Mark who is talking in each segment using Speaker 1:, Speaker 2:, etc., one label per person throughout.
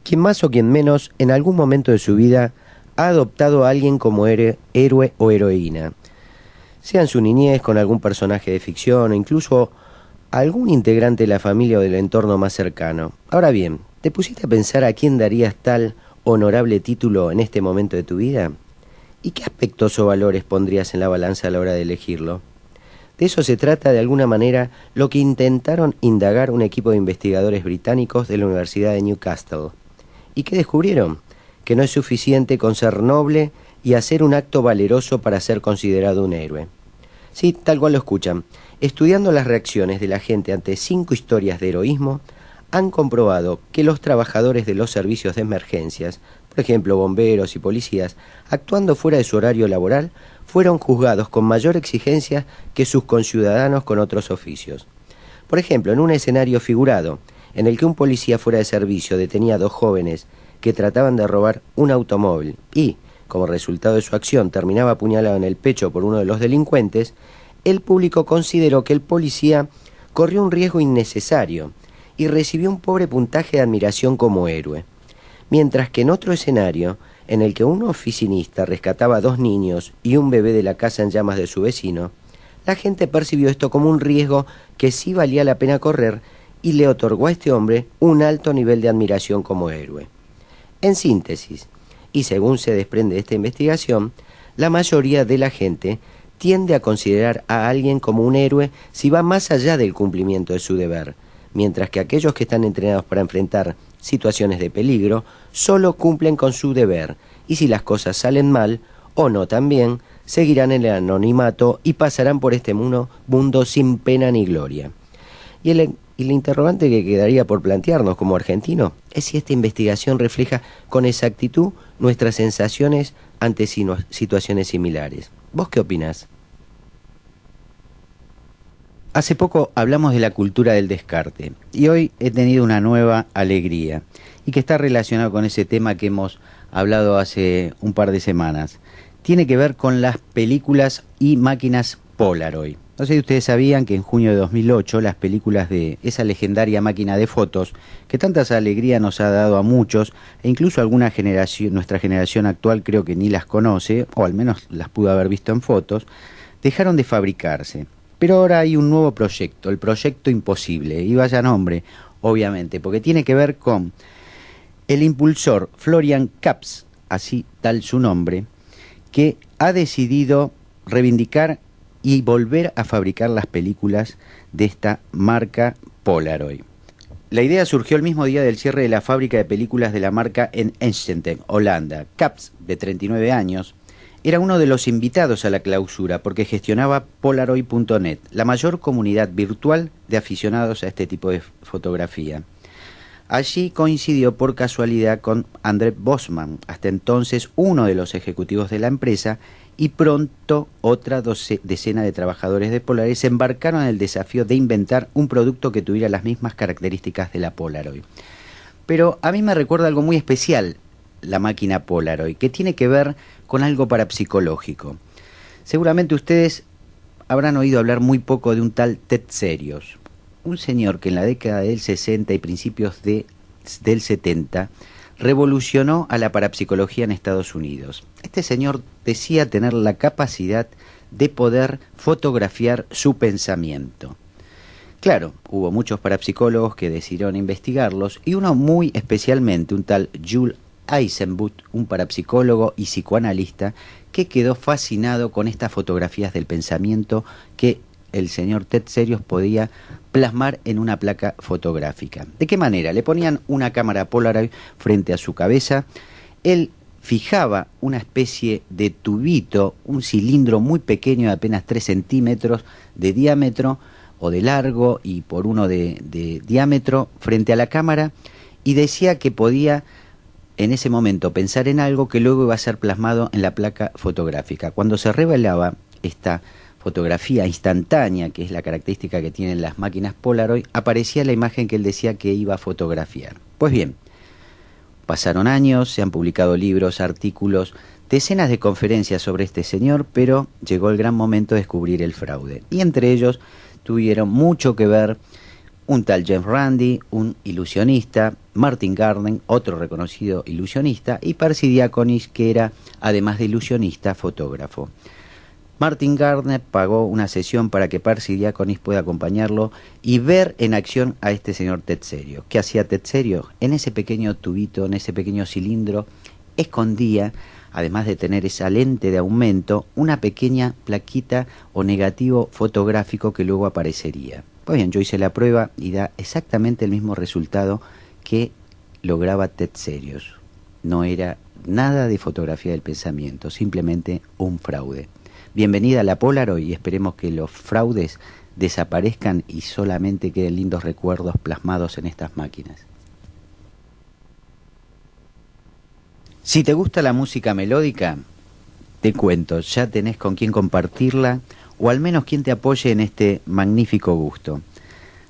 Speaker 1: Quien más o quien menos, en algún momento de su vida, ha adoptado a alguien como héroe o heroína, sea en su niñez con algún personaje de ficción o incluso algún integrante de la familia o del entorno más cercano. Ahora bien, ¿te pusiste a pensar a quién darías tal honorable título en este momento de tu vida? ¿Y qué aspectos o valores pondrías en la balanza a la hora de elegirlo? De eso se trata de alguna manera lo que intentaron indagar un equipo de investigadores británicos de la Universidad de Newcastle. ¿Y qué descubrieron? Que no es suficiente con ser noble y hacer un acto valeroso para ser considerado un héroe. Sí, tal cual lo escuchan. Estudiando las reacciones de la gente ante 5 historias de heroísmo, han comprobado que los trabajadores de los servicios de emergencias, por ejemplo bomberos y policías, actuando fuera de su horario laboral, fueron juzgados con mayor exigencia que sus conciudadanos con otros oficios. Por ejemplo, en un escenario figurado, en el que un policía fuera de servicio detenía a 2 jóvenes que trataban de robar un automóvil y, como resultado de su acción, terminaba apuñalado en el pecho por uno de los delincuentes, el público consideró que el policía corrió un riesgo innecesario y recibió un pobre puntaje de admiración como héroe. Mientras que en otro escenario, en el que un oficinista rescataba a 2 niños y un bebé de la casa en llamas de su vecino, la gente percibió esto como un riesgo que sí valía la pena correr y le otorgó a este hombre un alto nivel de admiración como héroe. En síntesis, y según se desprende de esta investigación, la mayoría de la gente tiende a considerar a alguien como un héroe si va más allá del cumplimiento de su deber, mientras que aquellos que están entrenados para enfrentar situaciones de peligro solo cumplen con su deber, y si las cosas salen mal o no tan bien, seguirán en el anonimato y pasarán por este mundo sin pena ni gloria. Y el interrogante que quedaría por plantearnos como argentino es si esta investigación refleja con exactitud nuestras sensaciones ante situaciones similares. ¿Vos qué opinás? Hace poco hablamos de la cultura del descarte y hoy he tenido una nueva alegría y que está relacionado con ese tema que hemos hablado hace un par de semanas. Tiene que ver con las películas y máquinas Polaroid. No sé si ustedes sabían que en junio de 2008 las películas de esa legendaria máquina de fotos, que tantas alegrías nos ha dado a muchos, e incluso alguna generación, nuestra generación actual creo que ni las conoce, o al menos las pudo haber visto en fotos, dejaron de fabricarse. Pero ahora hay un nuevo proyecto, el Proyecto Imposible, y vaya nombre, obviamente, porque tiene que ver con el impulsor Florian Kaps, así tal su nombre, que ha decidido reivindicar y volver a fabricar las películas de esta marca Polaroid. La idea surgió el mismo día del cierre de la fábrica de películas de la marca en Eindhoven, Holanda. Kaps, de 39 años, era uno de los invitados a la clausura porque gestionaba Polaroid.net, la mayor comunidad virtual de aficionados a este tipo de fotografía. Allí coincidió por casualidad con André Bosman, hasta entonces uno de los ejecutivos de la empresa, y pronto otra decena de trabajadores de Polaroid se embarcaron en el desafío de inventar un producto que tuviera las mismas características de la Polaroid. Pero a mí me recuerda algo muy especial la máquina Polaroid, que tiene que ver con algo parapsicológico. Seguramente ustedes habrán oído hablar muy poco de un tal Ted Serios, un señor que en la década del 60 y principios del 70 revolucionó a la parapsicología en Estados Unidos. Este señor decía tener la capacidad de poder fotografiar su pensamiento. Claro, hubo muchos parapsicólogos que decidieron investigarlos y uno muy especialmente, un tal Jules Eisenbut, un parapsicólogo y psicoanalista que quedó fascinado con estas fotografías del pensamiento que el señor Ted Serios podía plasmar en una placa fotográfica. ¿De qué manera? Le ponían una cámara Polaroid frente a su cabeza, él fijaba una especie de tubito, un cilindro muy pequeño de apenas 3 centímetros de diámetro o de largo y por 1 de diámetro frente a la cámara y decía que podía en ese momento pensar en algo que luego iba a ser plasmado en la placa fotográfica. Cuando se revelaba esta fotografía instantánea, que es la característica que tienen las máquinas Polaroid, aparecía la imagen que él decía que iba a fotografiar. Pues bien, pasaron años, se han publicado libros, artículos, decenas de conferencias sobre este señor, pero llegó el gran momento de descubrir el fraude. Y entre ellos tuvieron mucho que ver un tal James Randi, un ilusionista, Martin Gardner, otro reconocido ilusionista, y Percy Diaconis, que era, además de ilusionista, fotógrafo. Martin Gardner pagó una sesión para que Percy Diaconis pueda acompañarlo y ver en acción a este señor Tetzerio. ¿Qué hacía Tetzerio? En ese pequeño tubito, en ese pequeño cilindro, escondía, además de tener esa lente de aumento, una pequeña plaquita o negativo fotográfico que luego aparecería. Pues bien, yo hice la prueba y da exactamente el mismo resultado que lograba Tetzerios. No era nada de fotografía del pensamiento, simplemente un fraude. Bienvenida a la Polaroid y esperemos que los fraudes desaparezcan y solamente queden lindos recuerdos plasmados en estas máquinas. Si te gusta la música melódica, te cuento, ya tenés con quién compartirla o al menos quien te apoye en este magnífico gusto.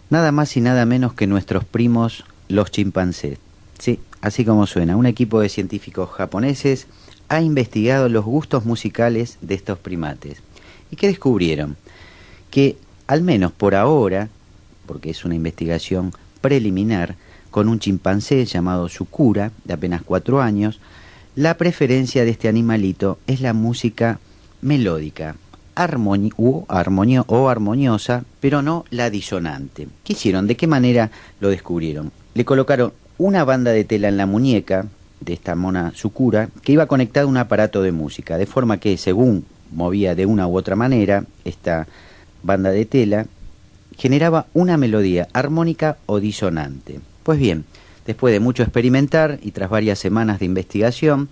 Speaker 1: Nada más y nada menos que nuestros primos, los chimpancés. Sí, así como suena, un equipo de científicos japoneses ha investigado los gustos musicales de estos primates. ¿Y qué descubrieron? Que, al menos por ahora, porque es una investigación preliminar, con un chimpancé llamado Sukura, de apenas 4 años, la preferencia de este animalito es la música melódica, armoniosa, pero no la disonante. ¿Qué hicieron? ¿De qué manera lo descubrieron? Le colocaron una banda de tela en la muñeca de esta mona Sukura que iba conectada a un aparato de música, de forma que según movía de una u otra manera esta banda de tela, generaba una melodía armónica o disonante. Pues bien, después de mucho experimentar y tras varias semanas de investigación,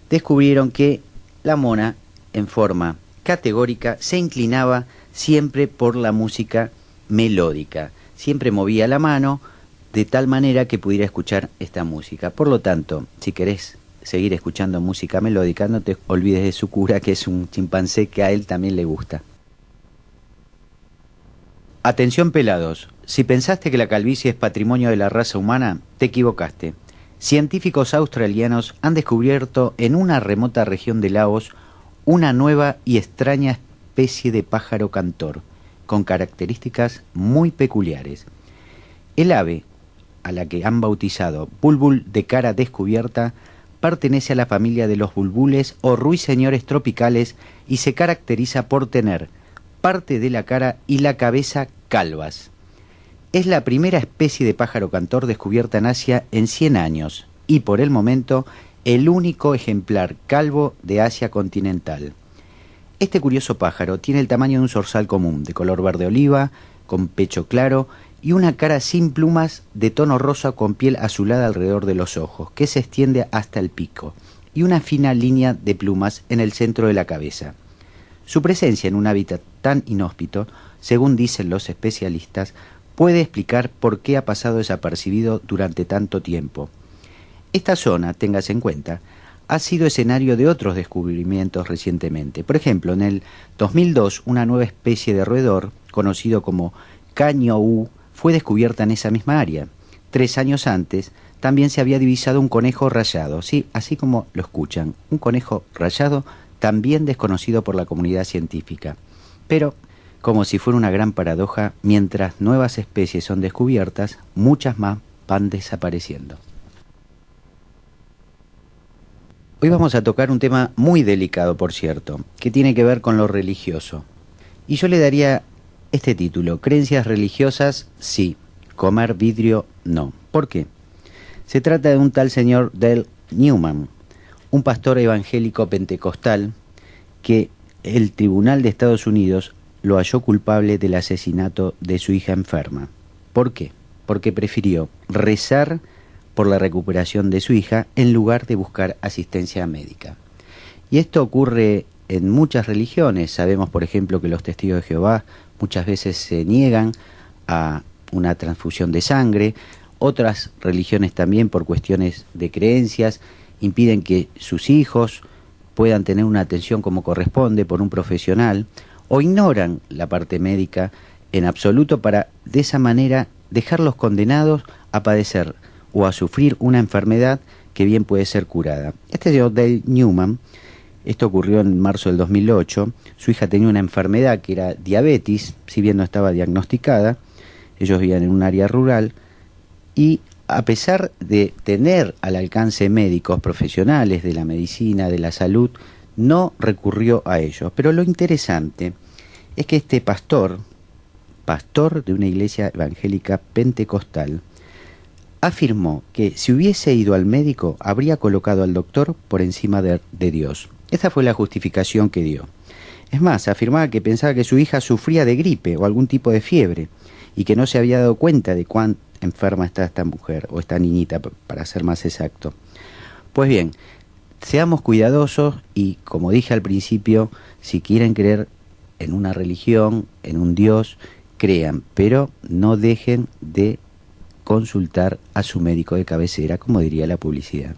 Speaker 1: descubrieron que la mona, en forma categórica, se inclinaba siempre por la música melódica. Siempre movía la mano de tal manera que pudiera escuchar esta música. Por lo tanto, si querés seguir escuchando música melódica, no te olvides de Sukura, que es un chimpancé que a él también le gusta. Atención pelados, si pensaste que la calvicie es patrimonio de la raza humana, te equivocaste. Científicos australianos han descubierto en una remota región de Laos una nueva y extraña especie de pájaro cantor, con características muy peculiares. El ave, a la que han bautizado bulbul de cara descubierta, pertenece a la familia de los bulbules o ruiseñores tropicales y se caracteriza por tener parte de la cara y la cabeza calvas. Es la primera especie de pájaro cantor descubierta en Asia en 100 años y por el momento el único ejemplar calvo de Asia continental. Este curioso pájaro tiene el tamaño de un zorzal común, de color verde oliva, con pecho claro y una cara sin plumas de tono rosa con piel azulada alrededor de los ojos, que se extiende hasta el pico, y una fina línea de plumas en el centro de la cabeza. Su presencia en un hábitat tan inhóspito, según dicen los especialistas, puede explicar por qué ha pasado desapercibido durante tanto tiempo. Esta zona, téngase en cuenta, ha sido escenario de otros descubrimientos recientemente. Por ejemplo, en el 2002, una nueva especie de roedor, conocido como Cañou, fue descubierta en esa misma área. 3 años antes, también se había divisado un conejo rayado, sí, así como lo escuchan, un conejo rayado también desconocido por la comunidad científica. Pero, como si fuera una gran paradoja, mientras nuevas especies son descubiertas, muchas más van desapareciendo. Hoy vamos a tocar un tema muy delicado, por cierto, que tiene que ver con lo religioso. Y yo le daría este título: creencias religiosas, sí; comer vidrio, no. ¿Por qué? Se trata de un tal señor Dale Newman, un pastor evangélico pentecostal que el Tribunal de Estados Unidos lo halló culpable del asesinato de su hija enferma. ¿Por qué? Porque prefirió rezar por la recuperación de su hija en lugar de buscar asistencia médica. Y esto ocurre en muchas religiones. Sabemos, por ejemplo, que los testigos de Jehová muchas veces se niegan a una transfusión de sangre. Otras religiones también, por cuestiones de creencias, impiden que sus hijos puedan tener una atención como corresponde por un profesional, o ignoran la parte médica en absoluto para de esa manera dejarlos condenados a padecer o a sufrir una enfermedad que bien puede ser curada. Este señor Dale Newman, esto ocurrió en marzo del 2008, su hija tenía una enfermedad que era diabetes, si bien no estaba diagnosticada, ellos vivían en un área rural y a pesar de tener al alcance médicos profesionales de la medicina, de la salud, no recurrió a ellos. Pero lo interesante es que este pastor de una iglesia evangélica pentecostal, afirmó que si hubiese ido al médico habría colocado al doctor por encima de Dios. Esa fue la justificación que dio. Es más, afirmaba que pensaba que su hija sufría de gripe o algún tipo de fiebre y que no se había dado cuenta de cuán enferma está esta mujer o esta niñita, para ser más exacto. Pues bien, seamos cuidadosos y, como dije al principio, si quieren creer en una religión, en un Dios, crean, pero no dejen de consultar a su médico de cabecera, como diría la publicidad.